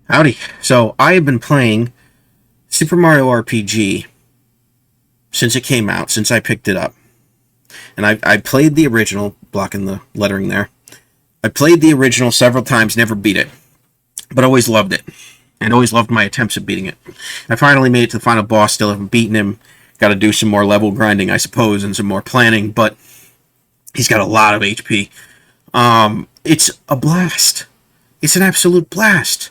Howdy. So, I have been playing Super Mario RPG since it came out, since I picked it up. And I played the original, blocking the lettering there. I played the original several times, never beat it, but always loved it, and always loved my attempts at beating it. I finally made it to the final boss, still haven't beaten him. Got to do some more level grinding, I suppose, and some more planning, but he's got a lot of HP. It's a blast. It's an absolute blast.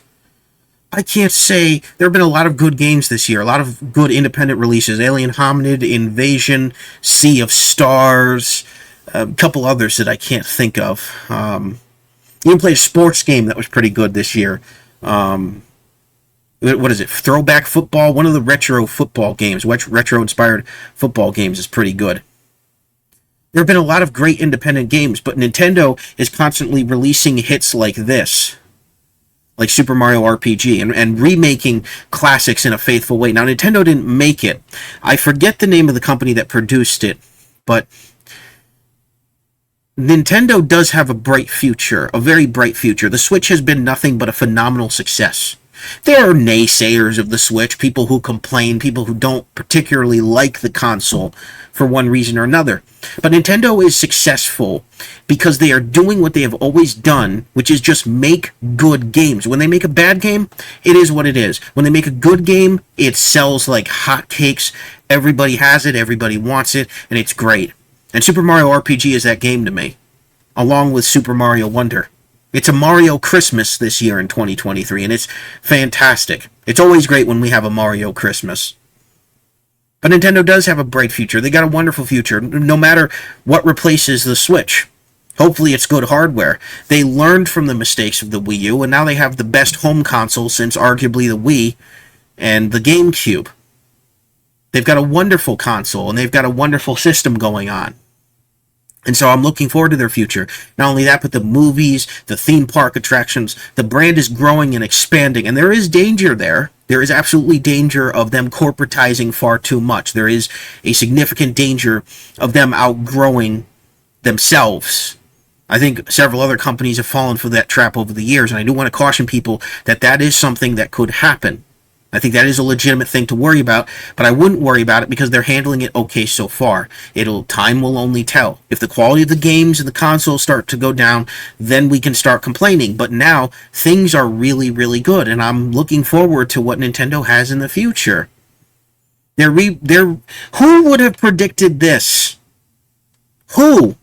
I can't say there have been a lot of good games this year, a lot of good independent releases. Alien Hominid, Invasion, Sea of Stars, a couple others that I can't think of. Even played a sports game that was pretty good this year. What is it? Throwback Football? One of the retro football games, retro-inspired football games is pretty good. There have been a lot of great independent games, but Nintendo is constantly releasing hits like this. Like Super Mario RPG, and remaking classics in a faithful way. Now, Nintendo didn't make it. I forget the name of the company that produced it, but Nintendo does have a bright future, a very bright future. The Switch has been nothing but a phenomenal success. There are naysayers of the Switch, people who complain, people who don't particularly like the console for one reason or another. But Nintendo is successful because they are doing what they have always done, which is just make good games. When they make a bad game, it is what it is. When they make a good game, it sells like hotcakes. Everybody has it, everybody wants it, and it's great. And Super Mario RPG is that game to me, along with Super Mario Wonder. It's a Mario Christmas this year in 2023, and it's fantastic. It's always great when we have a Mario Christmas. But Nintendo does have a bright future. They got a wonderful future, no matter what replaces the Switch. Hopefully it's good hardware. They learned from the mistakes of the Wii U, and now they have the best home console since arguably the Wii and the GameCube. They've got a wonderful console, and they've got a wonderful system going on. And so I'm looking forward to their future. Not only that, but the movies, the theme park attractions, the brand is growing and expanding. And there is danger there. There is absolutely danger of them corporatizing far too much. There is a significant danger of them outgrowing themselves. I think several other companies have fallen for that trap over the years. And I do want to caution people that that is something that could happen. I think that is a legitimate thing to worry about, but I wouldn't worry about it because they're handling it okay so far. Time will only tell. If the quality of the games and the consoles start to go down, then we can start complaining. But now, things are really, really good, and I'm looking forward to what Nintendo has in the future. Who would have predicted this? Who?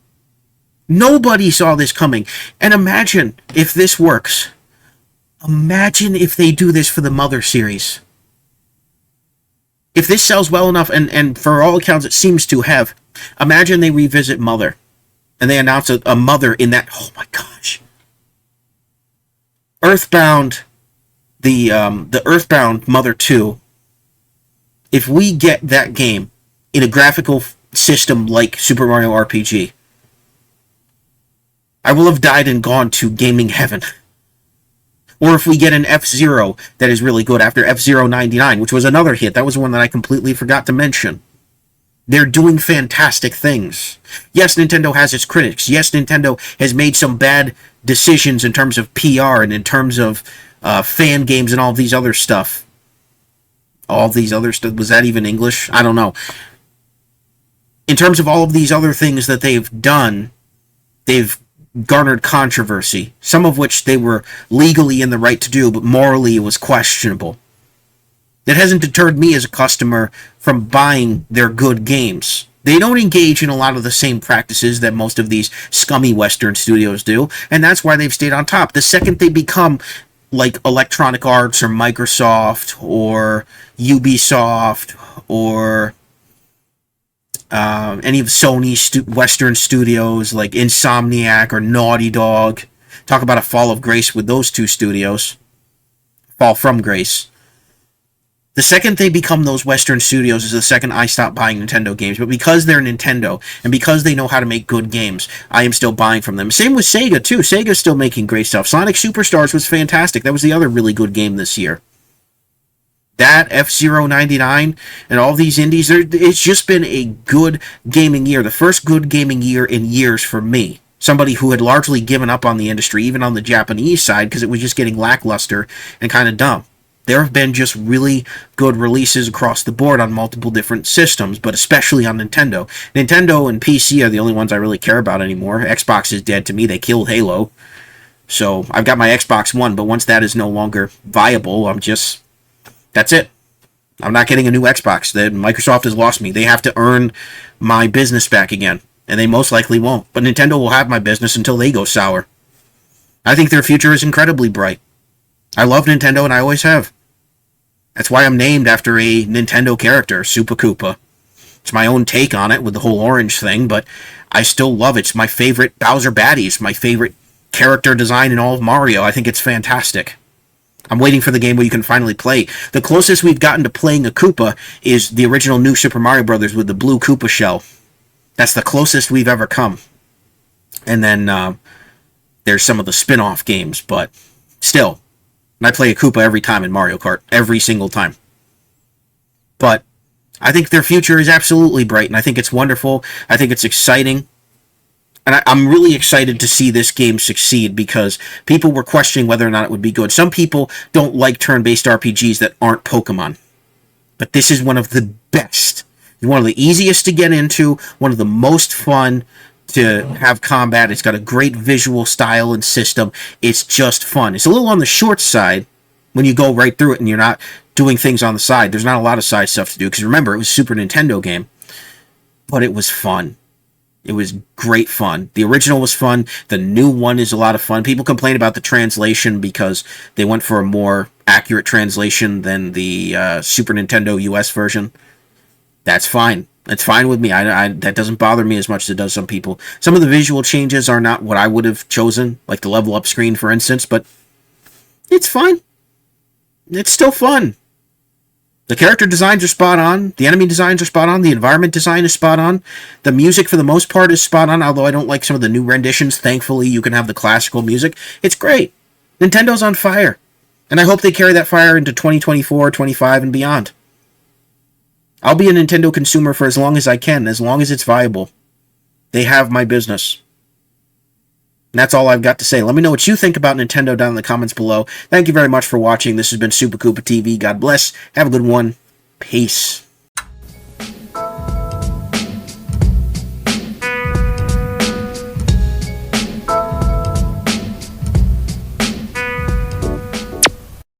Nobody saw this coming. And imagine if this works. Imagine if they do this for the Mother series. If this sells well enough, and for all accounts it seems to have, imagine they revisit Mother. And they announce a Mother in that, oh my gosh. Earthbound, the Earthbound Mother 2, if we get that game in a graphical system like Super Mario RPG, I will have died and gone to gaming heaven. Or if we get an F-Zero that is really good after F-Zero 99, which was another hit. That was one that I completely forgot to mention. They're doing fantastic things. Yes, Nintendo has its critics. Yes, Nintendo has made some bad decisions in terms of PR and in terms of fan games and all these other stuff. All these other stuff. Was that even English? I don't know. In terms of all of these other things that they've done, they've garnered controversy, some of which they were legally in the right to do, but morally it was questionable. It hasn't deterred me as a customer from buying their good games. They don't engage in a lot of the same practices that most of these scummy Western studios do, and that's why they've stayed on top. The second they become like Electronic Arts or Microsoft or Ubisoft or any of Sony Western studios like Insomniac or Naughty Dog. Talk about a fall of grace with those two studios. Fall from grace. The second they become those Western studios is the second I stop buying Nintendo games. But because they're Nintendo, and because they know how to make good games, I am still buying from them. Same with Sega, too. Sega's still making great stuff. Sonic Superstars was fantastic. That was the other really good game this year. That, F-Zero 99, and all these indies, it's just been a good gaming year. The first good gaming year in years for me. somebody who had largely given up on the industry, even on the Japanese side, because it was just getting lackluster and kind of dumb. There have been just really good releases across the board on multiple different systems, but especially on Nintendo. Nintendo and PC are the only ones I really care about anymore. Xbox is dead to me. They killed Halo. So I've got my Xbox One, but once that is no longer viable, that's it. I'm not getting a new Xbox. Microsoft has lost me. They have to earn my business back again, and they most likely won't. But Nintendo will have my business until they go sour. I think their future is incredibly bright. I love Nintendo, and I always have. That's why I'm named after a Nintendo character, Super Koopa. It's my own take on it with the whole orange thing, but I still love it. It's my favorite Bowser baddie. It's my favorite character design in all of Mario. I think it's fantastic. I'm waiting for the game where you can finally play. The closest we've gotten to playing a Koopa is the original New Super Mario Bros. With the blue Koopa shell. That's the closest we've ever come. And then there's some of the spin-off games, but still. And I play a Koopa every time in Mario Kart. Every single time. But I think their future is absolutely bright, and I think it's wonderful. I think it's exciting. And I'm really excited to see this game succeed because people were questioning whether or not it would be good. Some people don't like turn-based RPGs that aren't Pokemon. But this is one of the best. One of the easiest to get into. One of the most fun to have combat. It's got a great visual style and system. It's just fun. It's a little on the short side when you go right through it and you're not doing things on the side. There's not a lot of side stuff to do because remember, it was a Super Nintendo game. But it was fun. It was great fun. The original was fun. The new one is a lot of fun. People complain about the translation because they went for a more accurate translation than the Super Nintendo US version. That's fine. It's fine with me. That doesn't bother me as much as it does some people. Some of the visual changes are not what I would have chosen, like the level up screen, for instance, but it's fine. It's still fun. The character designs are spot on. The enemy designs are spot on. The environment design is spot on. The music, for the most part, is spot on, although I don't like some of the new renditions. Thankfully, you can have the classical music. It's great. Nintendo's on fire. And I hope they carry that fire into 2024, 25, and beyond. I'll be a Nintendo consumer for as long as I can, as long as it's viable. They have my business. And that's all I've got to say. Let me know what you think about Nintendo down in the comments below. Thank you very much for watching. This has been Super Koopa TV. God bless. Have a good one. Peace.